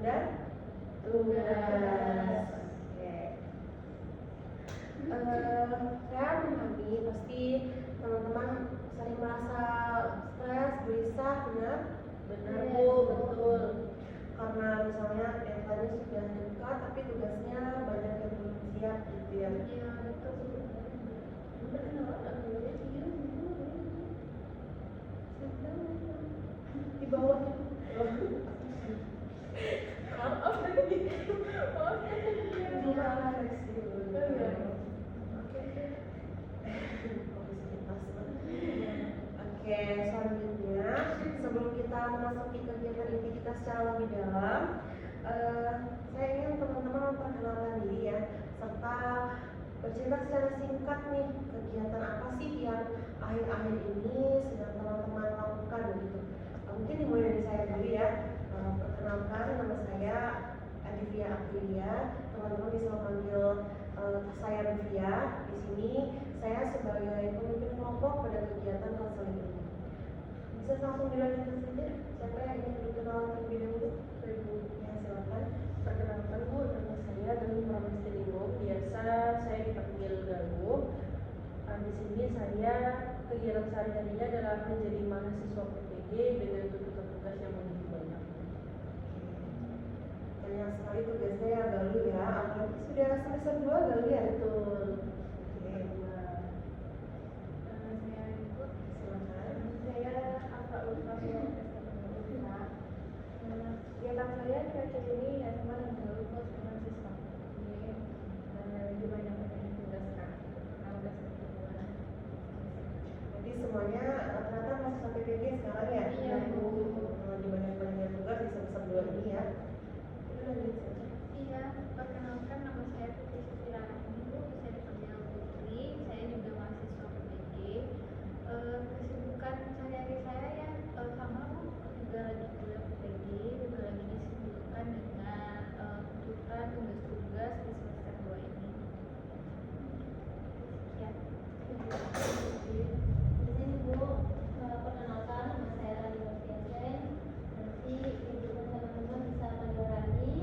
dan tugas. Oke. Saya memahami pasti teman-teman sering merasa stres, gelisah, benar? Benar Bu, betul. Karena misalnya deadline-nya sudah dekat tapi tugasnya banyak yang belum siap gitu ya. Iya, betul. Di bawah. Oke, selanjutnya sebelum kita memasuki kegiatan inti kita secara lebih dalam, saya ingin teman-teman memperkenalkan diri ya, serta bercerita secara singkat nih kegiatan apa sih yang akhir-akhir ini sedang teman-teman lakukan begitu. Mungkin dimulai dari saya dulu ya. Perkenalkan, nama saya Adivia Aktilia. Teman-teman bisa memanggil saya Adivia. Di sini saya sebagai pemimpin kelompok pada kegiatan konseling ini. Bisa langsung dilanjutkan saja. Siapa yang ingin berkenalan terlebih dahulu? Ibu, ya silakan. Perkenalkan Bu, nama saya Galuh Pramestininggo. Biasa saya dipanggil Galuh. Di sini saya kegiatan sehari-harinya adalah menjadi mahasiswa PPG dengan tuntutan tugas yang begitu banyak. Banyak sekali tugasnya ya Galuh ya. Apalagi sudah semester 2 Galuh ya. Betul. Oke. Saya ikut. Silakan. Saya Alfa Ulfa kegiatan saya akhir ini ya sama dengan dulu kos mahasiswa ini lebih banyak tugas kan Jadi semuanya rata-rata masih sampai PPG sekarang ya? Iya, Bu. Di banyak tugas di semester 2 ini ya. Itu lanjut saja. Iya, perkenalkan nama saya Putri Sufira Rahmi, saya dipanggil Putri, saya juga mahasiswa PPG. Kesibukan sehari-hari saya ya sama Bu, juga lagi kuliah PPG, juga lagi disibukkan dengan tuntutan tugas-tugas di semester 2 ini. Ya. Di sini Bu, perkenalkan nama saya Rani Noviasen. Nanti ibu dan teman-teman bisa panggil Rani.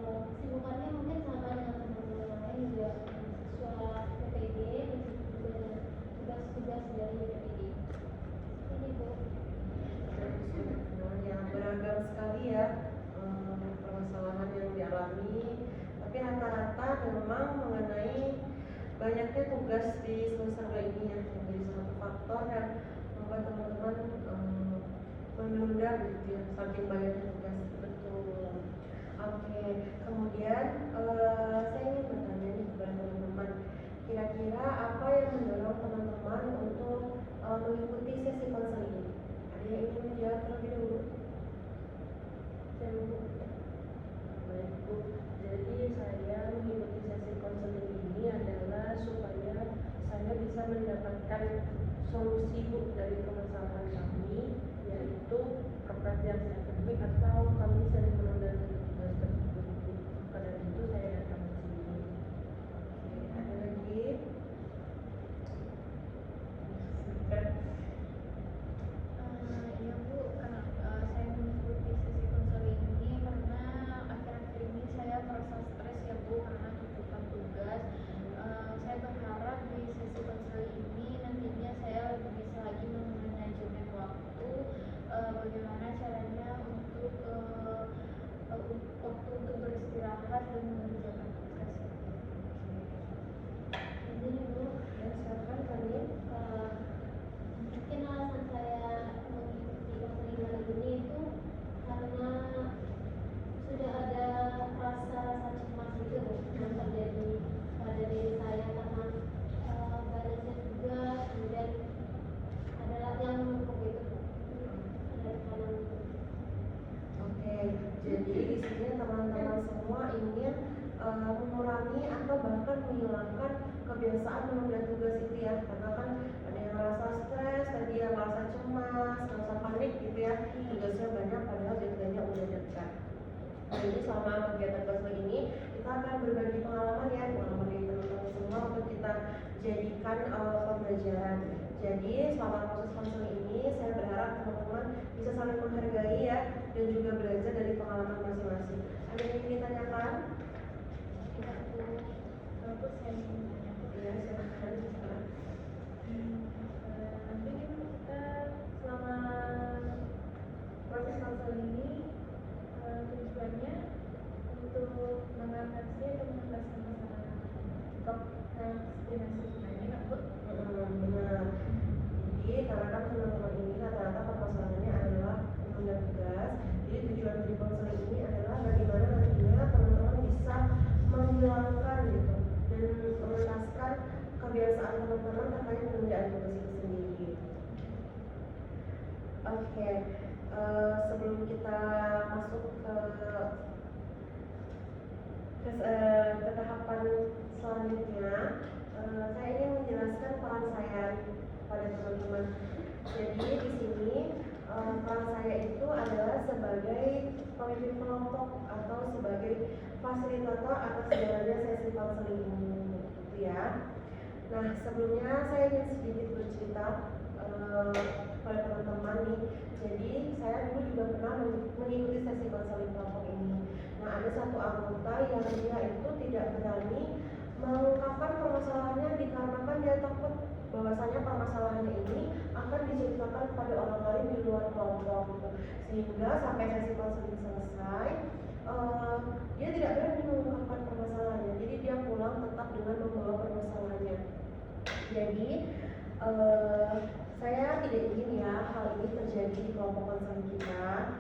Kesibukannya mungkin sama dengan teman-teman yang lain juga mahasiswa PPG dan juga dengan tugas-tugas dari PPG. Ini Bu. Yang beragam sekali ya permasalahan yang dialami. Tapi rata-rata memang mengenai banyaknya tugas di semester 2 ini ya, yang menjadi satu faktor yang membuat teman-teman menunda gitu ya, saking banyaknya tugas. Betul. Oke, kemudian saya ingin bertanya nih kepada teman-teman, kira-kira apa yang mendorong teman-teman untuk mengikuti sesi konseling ini? Ada yang ingin menjawab terlebih dahulu? Saya dulu. Baik Bu, jadi saya mengikuti sesi konseling ini adalah supaya saya bisa mendapatkan solusi Bu dari permasalahan kami, yaitu pekerjaan saya kedua atau kami sering menunda tugas tersebut. Karena itu saya datang ke sini. Oke, ada lagi? Iya Bu, saya mengikuti sesi konseling ini karena akhir-akhir ini saya merasa stres ya Bu karena tuntutan tugas. Saya berharap di sesi konseling ini nantinya saya lebih bisa lagi memanajemen waktu, bagaimana caranya untuk waktu untuk beristirahat dan mengerjakan tugas. Ini Bu, Dan silakan kalian. mungkin alasan saya mengikuti konseling hari ini itu karena sudah ada rasa cemas gitu Bu, yang terjadi pada diri saya karena banyaknya tugas, kemudian adalah yang menumpuk itu Bu. Ada tekanan itu. Oke, jadi di sini teman-teman semua ingin mengurangi atau bahkan menghilangkan kebiasaan menunda tugas itu ya, karena kan ada yang merasa stres, tadi yang merasa cemas, merasa panik gitu ya, tugasnya banyak padahal deadline-nya udah dekat. Nah, ini selama kegiatan konseling ini kita akan berbagi pengalaman ya, pengalaman dari teman-teman semua untuk kita jadikan pembelajaran. Jadi selama proses konseling ini saya berharap teman-teman bisa saling menghargai ya, dan juga belajar dari pengalaman masing-masing. Ada yang ingin ditanyakan? Aku saya ingin tanya. Iya, silakan. Nanti kan kita selama proses konseling ini tujuannya untuk mengatasi atau menuntaskan masalah prokrastinasi sebenarnya nggak Bu? Benar. Jadi karena kan teman-teman ini rata-rata permasalahannya adalah menunda tugas. Jadi tujuan dari konseling ini adalah bagaimana nantinya teman-teman bisa menghilangkan gitu dan menuntaskan kebiasaan teman-teman terkait penundaan tugas itu sendiri. Oke, sebelum kita masuk ke tahapan selanjutnya, saya ingin menjelaskan peran saya pada teman-teman. Jadi di sini peran saya itu adalah sebagai pemimpin kelompok atau sebagai fasilitator atas jalannya sesi konseling ini, gitu ya. Nah, sebelumnya saya ingin sedikit bercerita pada teman-teman nih. Jadi saya dulu juga pernah mengikuti sesi konseling kelompok ini. Nah, ada satu anggota yang dia itu tidak berani mengungkapkan permasalahannya dikarenakan dia takut bahwasanya permasalahannya ini akan diceritakan kepada orang lain di luar kelompok gitu. Sehingga sampai sesi konseling selesai, dia tidak berani mengungkapkan permasalahannya. Jadi dia pulang tetap dengan membawa permasalahannya. Jadi saya tidak ingin ya hal ini terjadi di kelompok konseling kita.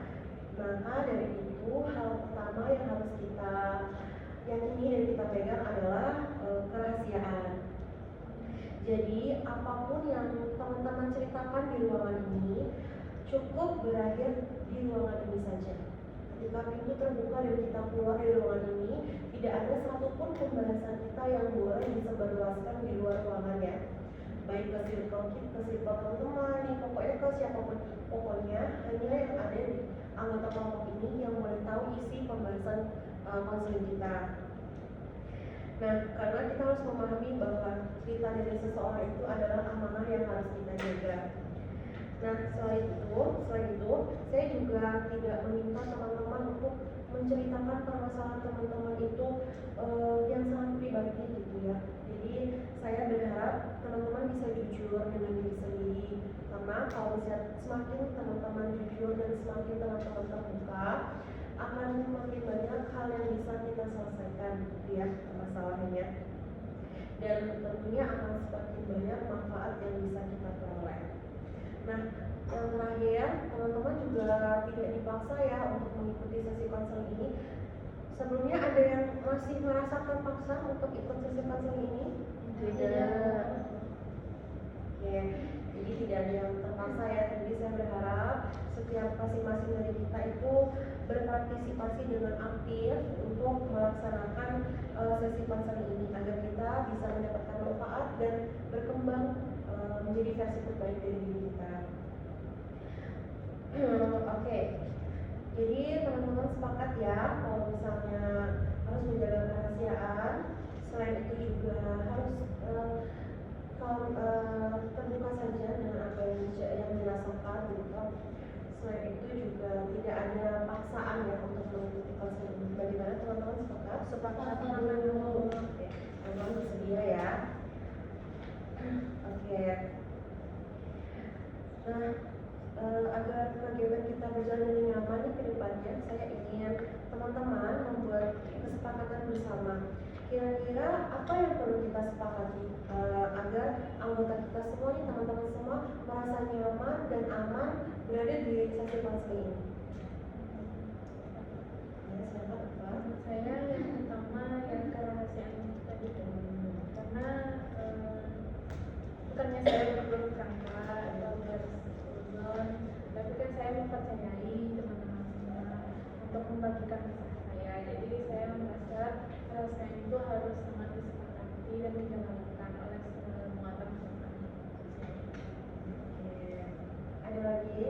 Maka dari itu hal pertama yang harus kita yakini dan kita pegang adalah kerahasiaan. Jadi apapun yang teman-teman ceritakan di ruangan ini cukup berakhir di ruangan ini saja. Ketika pintu terbuka dan kita keluar dari ruangan ini, tidak ada satupun pembahasan kita yang boleh disebarluaskan di luar ruangan ya. Baik ke circle teman-teman, pokoknya ke siapapun, pokoknya hanya yang ada di anggota kelompok ini yang boleh tahu isi pembahasan konseling kita. Nah, karena kita harus memahami bahwa cerita dari seseorang itu adalah amanah yang harus kita jaga. Nah, selain itu, saya juga tidak meminta teman-teman untuk menceritakan permasalahan teman-teman itu yang sangat pribadi gitu ya. Jadi saya berharap teman-teman bisa jujur dengan diri sendiri, karena kalau semakin teman-teman jujur dan semakin teman-teman terbuka, akan semakin banyak hal yang bisa kita selesaikan gitu ya permasalahannya, dan tentunya akan semakin banyak manfaat yang bisa kita peroleh. Nah, yang terakhir, teman-teman juga tidak dipaksa ya untuk mengikuti sesi konseling ini. Sebelumnya ada yang masih merasakan paksa untuk ikut sesi konseling ini? Tidak. Oke, jadi tidak ada yang terpaksa ya. Jadi saya berharap setiap masing-masing dari kita itu berpartisipasi dengan aktif untuk melaksanakan sesi konseling ini agar kita bisa mendapatkan manfaat dan berkembang menjadi versi terbaik dari diri kita. Oke. Jadi teman-teman sepakat ya kalau misalnya harus menjaga kerahasiaan. Selain itu juga harus terbuka saja dengan apa yang dirasakan gitu. Selain itu juga tidak ada paksaan ya untuk mengikuti konseling. Bagaimana teman-teman sepakat? Sepakat dulu. Oke, teman-teman bersedia ya. Oke. Nah, agar kegiatan kita berjalan dengan nyaman ke depannya, saya ingin teman-teman membuat kesepakatan bersama. Kira-kira apa yang perlu kita sepakati agar anggota kita semua, teman-teman semua merasa nyaman dan aman berada di sesi konseling ini? Saya yang pertama yang kerahasiaan tadi, karena bukannya saya berprasangka atau bersuzon, tapi kan saya mempercayai teman-teman semua untuk membagikan kisah saya. Jadi saya merasa kerahasiaan itu harus sangat disepakati dan dijalankan oleh semua teman-teman. Ada lagi?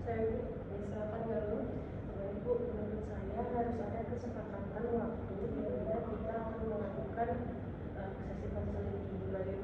Saya silakan dulu. Ibu, menurut saya harus ada kesepakatan waktu di mana kita akan melakukan sesi konseling ini.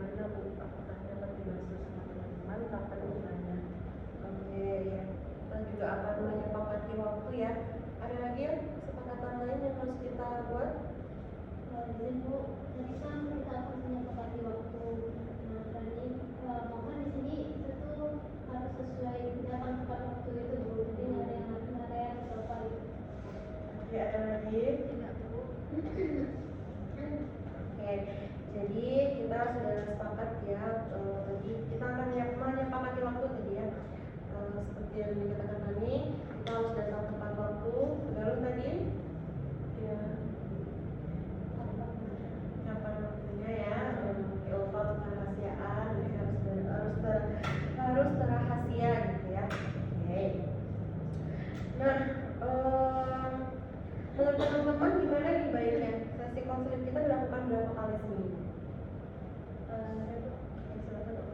tadi kita akan menyepakati waktu tadi ya. Seperti yang dikatakan tadi, kita harus datang tepat waktu. Lalu tadi ya kapan waktunya ya, ilfal kerahasiaan, jadi harus terrahasia gitu ya. Oke. Nah, menurut teman-teman gimana nih baiknya sesi konseling kita dilakukan berapa kali seminggu?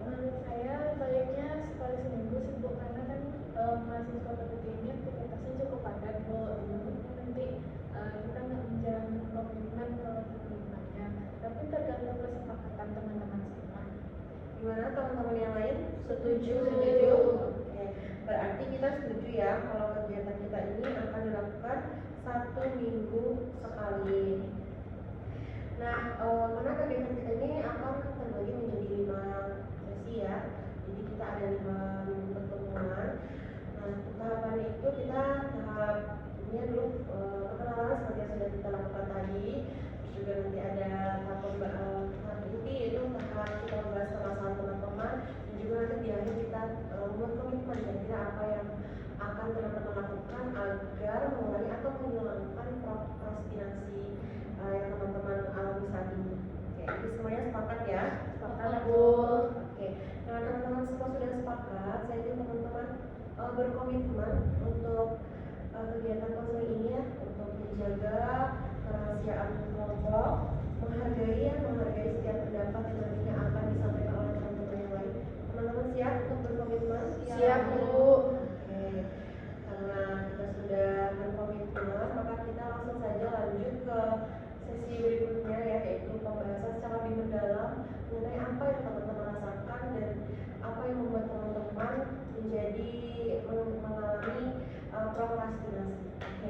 Menurut saya baiknya sekali seminggu sih Bu, karena kan mahasiswa PPT ini aktivitasnya cukup padat Bu. Nanti kita nggak menjalani komitmen kalau teman-temannya, tapi tergantung kesepakatan teman-teman semua. Gimana teman-teman yang lain? Setuju. Oke, berarti kita setuju ya kalau kegiatan kita ini akan dilakukan 1 minggu sekali. Nah, karena kegiatan kita ini akan terbagi menjadi 5 sesi ya. Jadi kita ada 5 minggu pertemuan. Nah, tahapan itu kita tahap ini dulu perkenalan seperti yang sudah kita lakukan tadi. Terus juga nanti ada tahap inti yaitu tahap kita membahas permasalahan teman-teman, dan juga nanti di akhir kita membuat komitmen kira-kira apa yang akan teman-teman lakukan agar mengurangi atau menghilangkan prokrastinasi yang teman-teman alami saat ini. Oke, itu semuanya sepakat ya? Sepakat, Bu. Oke, nah teman-teman semua sudah sepakat. Saya ingin teman-teman berkomitmen untuk kegiatan konseling ini ya, untuk menjaga kerahasiaan kelompok, menghargai setiap pendapat yang nantinya akan disampaikan oleh teman-teman yang lain. Teman-teman siap untuk berkomitmen? Siap, Bu. Oke, karena kita sudah berkomitmen, maka kita langsung saja lanjut ke sesi berikutnya ya, yaitu pembahasan secara lebih mendalam mengenai apa yang teman-teman rasakan dan apa yang membuat teman-teman menjadi mengalami prokrastinasi. Oke,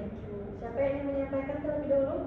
siapa yang ingin menyampaikan terlebih dahulu?